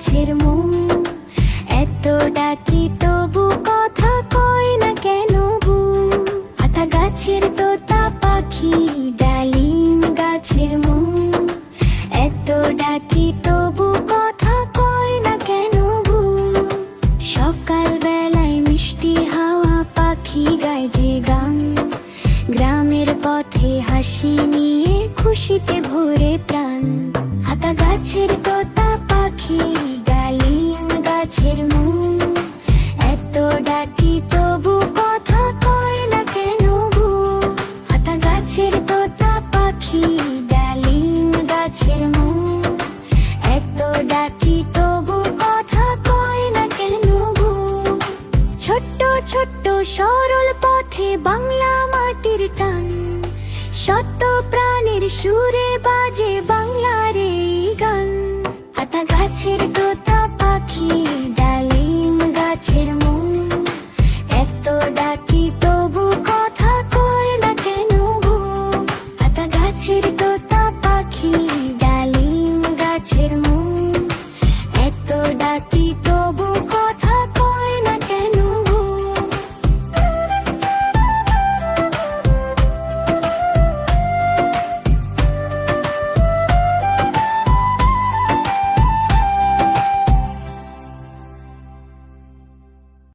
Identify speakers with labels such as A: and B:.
A: গাছের মন। এত ডাকি তবু কথা কয় না কেন বুম। আতা গাছের তোতা পাখি, ডালিম গাছের মন। এত ডাকি তবু কথা কয় না কেন বুম। সকাল বেলায় মিষ্টি হাওয়া, পাখি গায় যে গান। গ্রামের পথে হাসি নিয়ে খুশিতে ভরে প্রাণ। আতা গাছের তোতা পাখি, ডালিম গাছের মন। এত ডাকি তবু কথা কয় না কেন বুম। আতা গাছের তোতা পাখি, ডালিম গাছের মন। এত ডাকি তবু কথা কয় না কেন বুম। ছোট্ট ছোট্ট সরল পথে বাংলা মাটির টান। শত প্রাণীর সুরে বাজে বাংলার এই গান। আতা গাছের